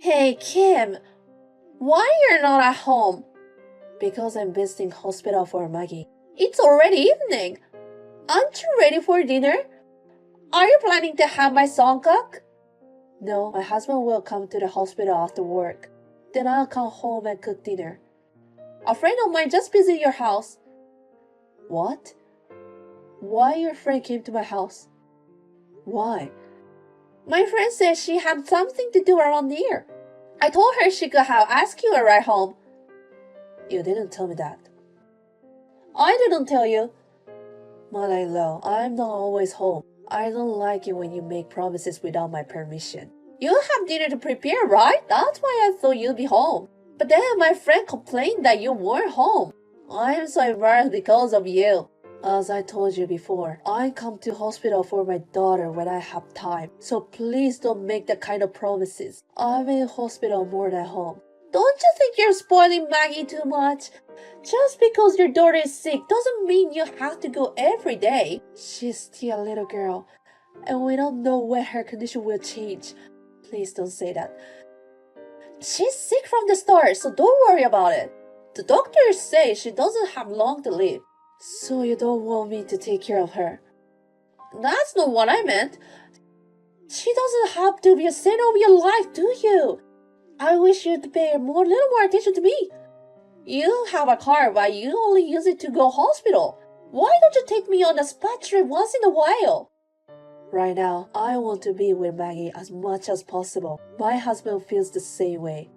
Hey, Kim, why you're not at home? Because I'm visiting hospital for Maggie. It's already evening. Aren't you ready for dinner? Are you planning to have my son cook? No, my husband will come to the hospital after work. Then I'll come home and cook dinner. A friend of mine just visited your house. What? Why your friend came to my house? Why? My friend said she had something to do around here. I told her she could have asked you a ride home. You didn't tell me that. I didn't tell you. Mother-in-law, I'm not always home. I don't like it when you make promises without my permission. You have dinner to prepare, right? That's why I thought you'd be home. But then my friend complained that you weren't home. I'm so embarrassed because of you. As I told you before, I come to hospital for my daughter when I have time. So please don't make that kind of promises. I'm in hospital more than home. Don't you think you're spoiling Maggie too much? Just because your daughter is sick doesn't mean you have to go every day. She's still a little girl, and we don't know when her condition will change. Please don't say that. She's sick from the start, so don't worry about it. The doctors say she doesn't have long to live. So you don't want me to take care of her? That's not what I meant. She doesn't have to be a center of your life, do you? I wish you'd pay a little more attention to me. You have a car, but you only use it to go hospital. Why don't you take me on a spa trip once in a while? Right now, I want to be with Maggie as much as possible. My husband feels the same way.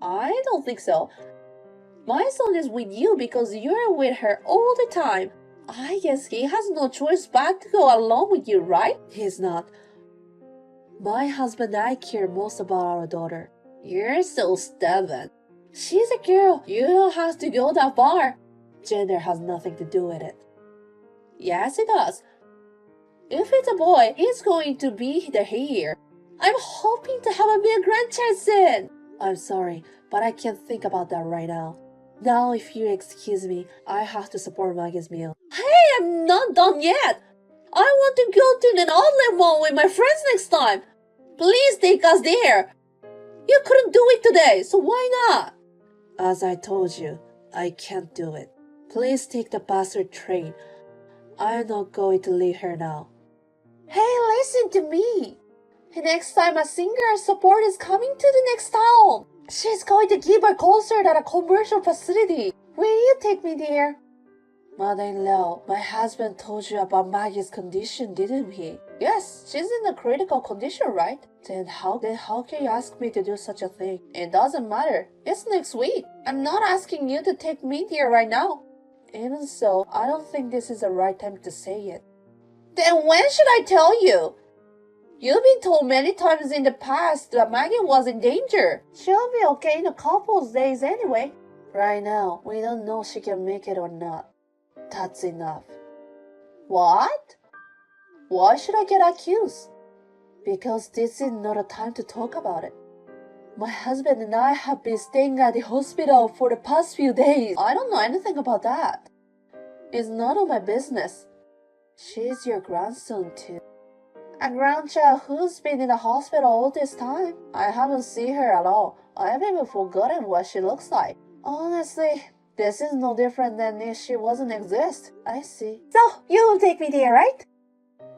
I don't think so. My son is with you because you're with her all the time. I guess he has no choice but to go along with you, right? He's not. My husband and I care most about our daughter. You're so stubborn. She's a girl. You don't have to go that far. Gender has nothing to do with it. Yes, it does. If it's a boy, he's going to be the heir. I'm hoping to have a big grandchild soon. I'm sorry, but I can't think about that right now. Now, if you excuse me, I have to support Maggie's meal. Hey, I'm not done yet. I want to go to an outlet mall with my friends next time. Please take us there. You couldn't do it today, so why not? As I told you, I can't do it. Please take the bus or train. I'm not going to leave her now. Hey, listen to me. Next time a singer support is coming to the next town, she's going to give a concert at a commercial facility. Will you take me there? Mother-in-law, my husband told you about Maggie's condition, didn't he? Yes, she's in a critical condition, right? Then how can you ask me to do such a thing? It doesn't matter. It's next week. I'm not asking you to take me there right now. Even so, I don't think this is the right time to say it. Then when should I tell you? You've been told many times in the past that Maggie was in danger. She'll be okay in a couple of days anyway. Right now, we don't know she can make it or not. That's enough. What? Why should I get accused? Because this is not a time to talk about it. My husband and I have been staying at the hospital for the past few days. I don't know anything about that. It's none of my business. She's your grandson too. A grandchild who's been in the hospital all this time. I haven't seen her at all. I've even forgotten what she looks like. Honestly, this is no different than if she wasn't exist. I see. So, you will take me there, right?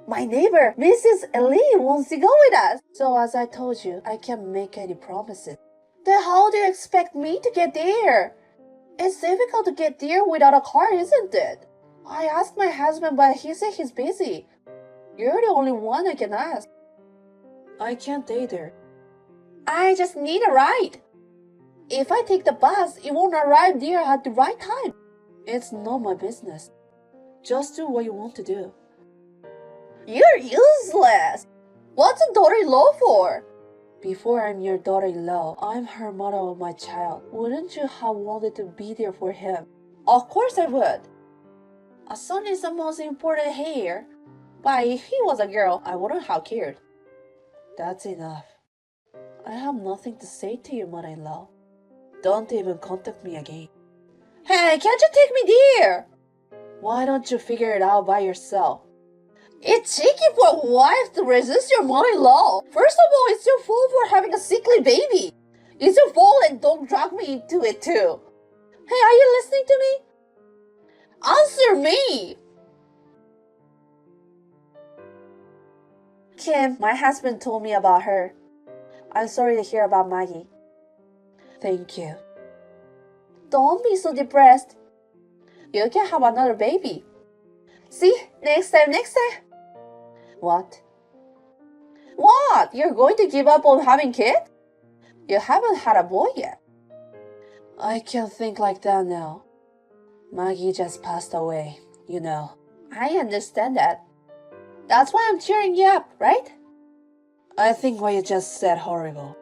My neighbor, Mrs. Lee, wants to go with us. So as I told you, I can't make any promises. Then how do you expect me to get there? It's difficult to get there without a car, isn't it? I asked my husband, but he said he's busy. You're the only one I can ask. I can't either. I just need a ride. If I take the bus, it won't arrive there at the right time. It's not my business. Just do what you want to do. You're useless. What's a daughter-in-law for? Before I'm your daughter-in-law, I'm her mother of my child. Wouldn't you have wanted to be there for him? Of course I would. A son is the most important here. But if he was a girl, I wouldn't have cared. That's enough. I have nothing to say to you, mother-in-law. Don't even contact me again. Hey, can't you take me there? Why don't you figure it out by yourself? It's cheeky for a wife to resist your mother-in-law. First of all, it's your fault for having a sickly baby. It's your fault and don't drag me into it too. Hey, are you listening to me? Answer me! Kim, my husband told me about her. I'm sorry to hear about Maggie. Thank you. Don't be so depressed. You can have another baby. See? Next time. What? What? You're going to give up on having kids? You haven't had a boy yet. I can't think like that now. Maggie just passed away, you know. I understand that. That's why I'm cheering you up, right? I think what you just said horrible.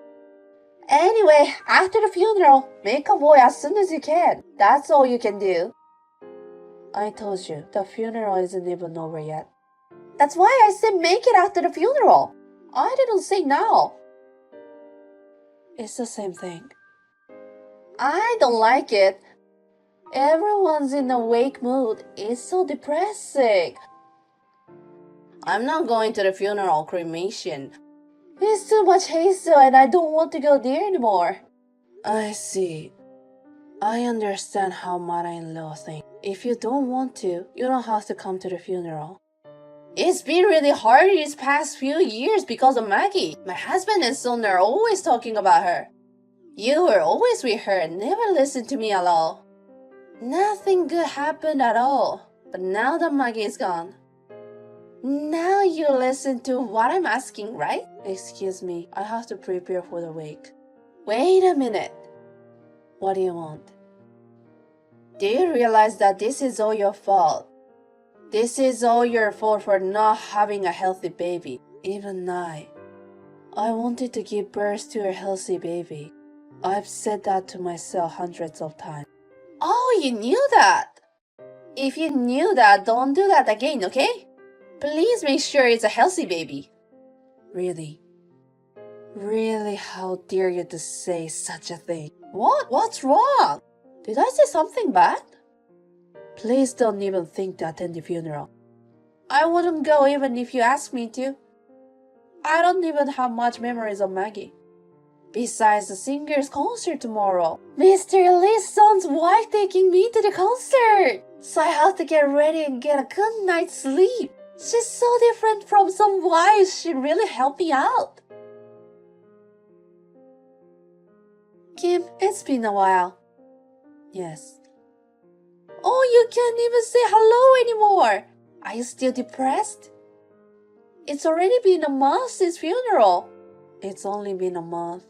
Anyway, after the funeral, make a boy as soon as you can. That's all you can do. I told you, the funeral isn't even over yet. That's why I said make it after the funeral. I didn't say now. It's the same thing. I don't like it. Everyone's in a wake mood. It's so depressing. I'm not going to the funeral cremation. It's too much hassle and I don't want to go there anymore. I see. I understand how mother-in-law thinks. If you don't want to, you don't have to come to the funeral. It's been really hard these past few years because of Maggie. My husband and son are always talking about her. You were always with her and never listened to me at all. Nothing good happened at all. But now that Maggie is gone, now you listen to what I'm asking, right? Excuse me, I have to prepare for the wake. Wait a minute. What do you want? Do you realize that this is all your fault? This is all your fault for not having a healthy baby. Even I wanted to give birth to a healthy baby. I've said that to myself hundreds of times. Oh, you knew that? If you knew that, don't do that again, okay? Please make sure it's a healthy baby. Really? Really, how dare you to say such a thing? What? What's wrong? Did I say something bad? Please don't even think to attend the funeral. I wouldn't go even if you asked me to. I don't even have much memories of Maggie. Besides the singer's concert tomorrow, Mr. Lee's son's wife taking me to the concert. So I have to get ready and get a good night's sleep. She's so different from some wives. She really helped me out. Kim, it's been a while. Yes. Oh, you can't even say hello anymore. Are you still depressed? It's already been a month since funeral. It's only been a month.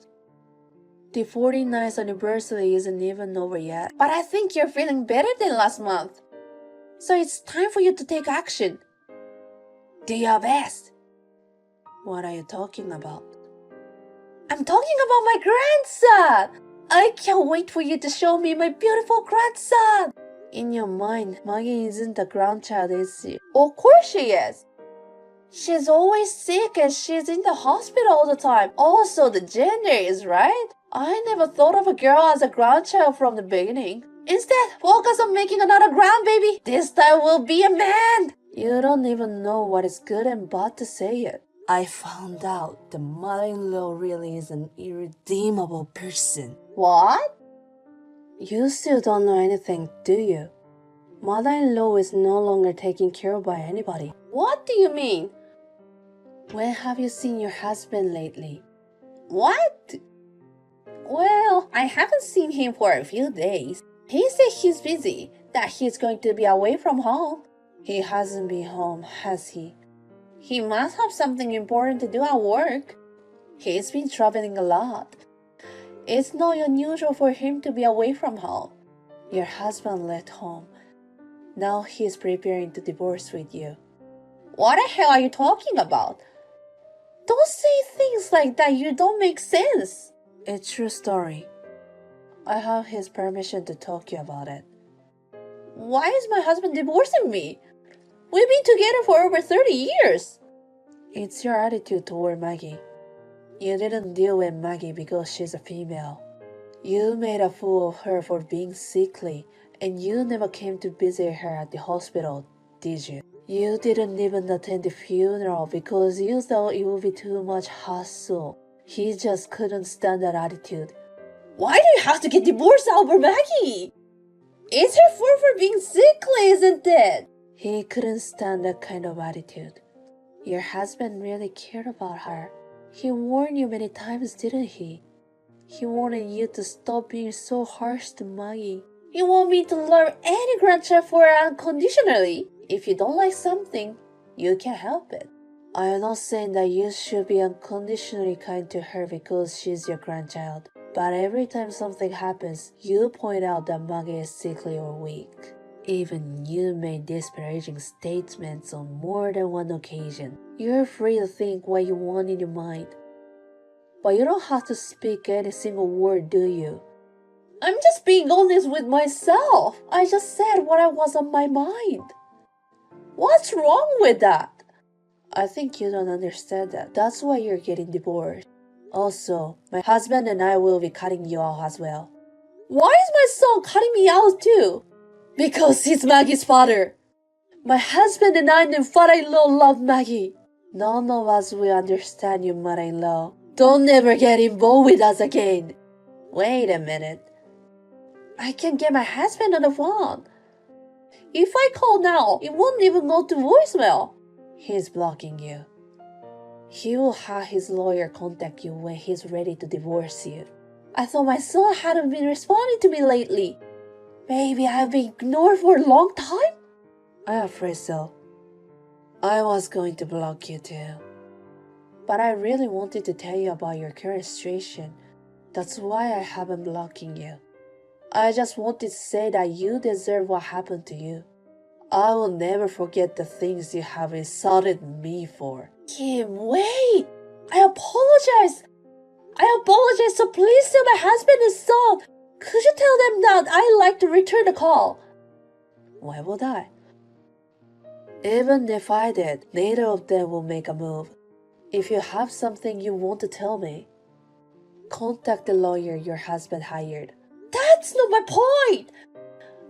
The 49th anniversary isn't even over yet. But I think you're feeling better than last month. So it's time for you to take action. Do your best. What are you talking about? I'm talking about my grandson. I can't wait for you to show me my beautiful grandson. In your mind, Maggie isn't a grandchild, is she? Of course she is. She's always sick and she's in the hospital all the time. Also, the gender is right. I never thought of a girl as a grandchild from the beginning. Instead, focus on making another grandbaby. This time will be a man. You don't even know what is good and bad to say it. I found out the mother-in-law really is an irredeemable person. What? You still don't know anything, do you? Mother-in-law is no longer taken care of by anybody. What do you mean? When have you seen your husband lately? What? Well, I haven't seen him for a few days. He said he's busy, that he's going to be away from home. He hasn't been home, has he? He must have something important to do at work. He's been traveling a lot. It's not unusual for him to be away from home. Your husband left home. Now he's preparing to divorce with you. What the hell are you talking about? Don't say things like that. You don't make sense. It's true story. I have his permission to talk to you about it. Why is my husband divorcing me? We've been together for over 30 years. It's your attitude toward Maggie. You didn't deal with Maggie because she's a female. You made a fool of her for being sickly, and you never came to visit her at the hospital, did you? You didn't even attend the funeral because you thought it would be too much hassle. He just couldn't stand that attitude. Why do you have to get divorced over Maggie? It's her fault for being sickly, isn't it? He couldn't stand that kind of attitude. Your husband really cared about her. He warned you many times, didn't he? He wanted you to stop being so harsh to Maggie. You want me to love any grandchild for her unconditionally? If you don't like something, you can't help it. I am not saying that you should be unconditionally kind to her because she's your grandchild. But every time something happens, you point out that Maggie is sickly or weak. Even you made disparaging statements on more than one occasion. You're free to think what you want in your mind. But you don't have to speak any single word, do you? I'm just being honest with myself. I just said what was on my mind. What's wrong with that? I think you don't understand that. That's why you're getting divorced. Also, my husband and I will be cutting you out as well. Why is my son cutting me out too? Because he's Maggie's father. My husband and I and father-in-law love Maggie. None of us will understand you, mother-in-law. Don't ever get involved with us again. Wait a minute. I can get my husband on the phone. If I call now, it won't even go to voicemail. He's blocking you. He will have his lawyer contact you when he's ready to divorce you. I thought my son hadn't been responding to me lately. Maybe I've been ignored for a long time? I'm afraid so. I was going to block you too. But I really wanted to tell you about your current situation. That's why I haven't been blocking you. I just wanted to say that you deserve what happened to you. I will never forget the things you have insulted me for. Kim, wait! I apologize! So please tell my husband and son. Could you tell them that I'd like to return the call? Why would I? Even if I did, neither of them will make a move. If you have something you want to tell me, contact the lawyer your husband hired. That's not my point!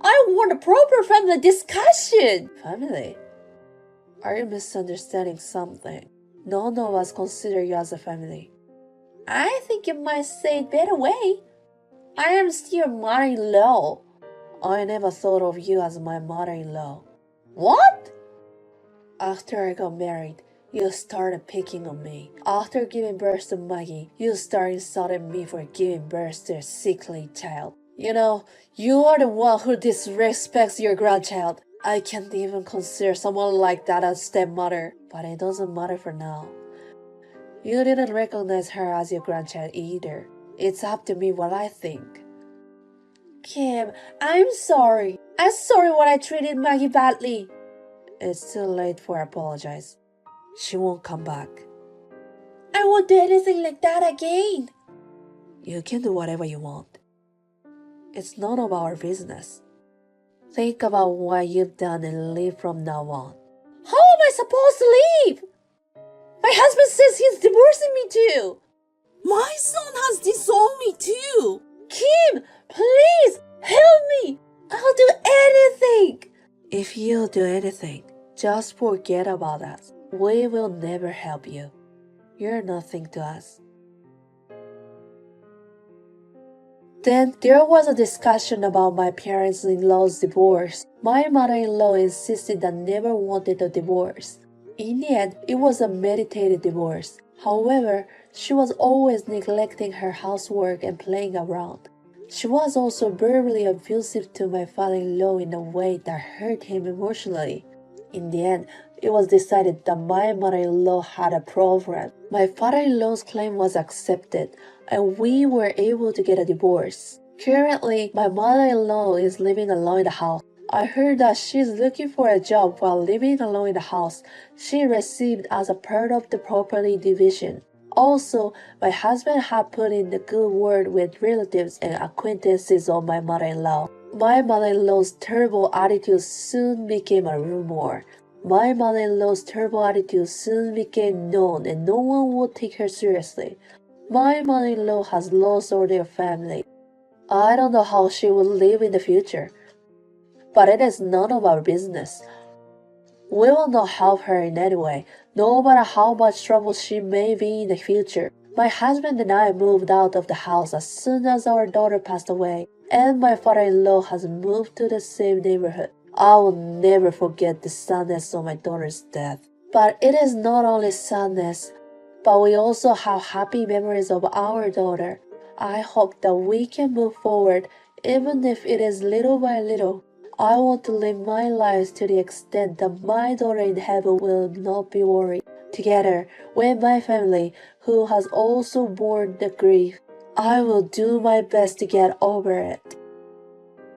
I want a proper family discussion! Family? Are you misunderstanding something? None of us consider you as a family. I think you might say it better way. I am still mother-in-law. I never thought of you as my mother-in-law. What? After I got married, you started picking on me. After giving birth to Maggie, you started insulting me for giving birth to a sickly child. You know, you are the one who disrespects your grandchild. I can't even consider someone like that a stepmother. But it doesn't matter for now. You didn't recognize her as your grandchild either. It's up to me what I think. Kim, I'm sorry. I'm sorry when I treated Maggie badly. It's too late for apologize. She won't come back. I won't do anything like that again. You can do whatever you want. It's none of our business. Think about what you've done and live from now on. How am I supposed to leave? My husband says he's divorcing me too. My son has disowned me too. Kim, please help me. I'll do anything. If you do anything, just forget about us. We will never help you. You're nothing to us. Then there was a discussion about my parents-in-law's divorce. My mother-in-law insisted that never wanted a divorce. In the end, it was a meditated divorce. However, she was always neglecting her housework and playing around. She was also verbally abusive to my father-in-law in a way that hurt him emotionally. In the end, it was decided that my mother-in-law had a problem. My father-in-law's claim was accepted, and we were able to get a divorce. Currently, my mother-in-law is living alone in the house. I heard that she's looking for a job while living alone in the house she received as a part of the property division. Also, my husband had put in a good word with relatives and acquaintances of my mother-in-law. My mother-in-law's terrible attitude soon became a rumor. My mother-in-law's terrible attitude soon became known and no one would take her seriously. My mother-in-law has lost all their family. I don't know how she will live in the future. But it is none of our business. We will not help her in any way, no matter how much trouble she may be in the future. My husband and I moved out of the house as soon as our daughter passed away, and my father-in-law has moved to the same neighborhood. I will never forget the sadness of my daughter's death. But it is not only sadness, but we also have happy memories of our daughter. I hope that we can move forward, even if it is little by little. I want to live my life to the extent that my daughter in heaven will not be worried. Together with my family, who has also borne the grief, I will do my best to get over it.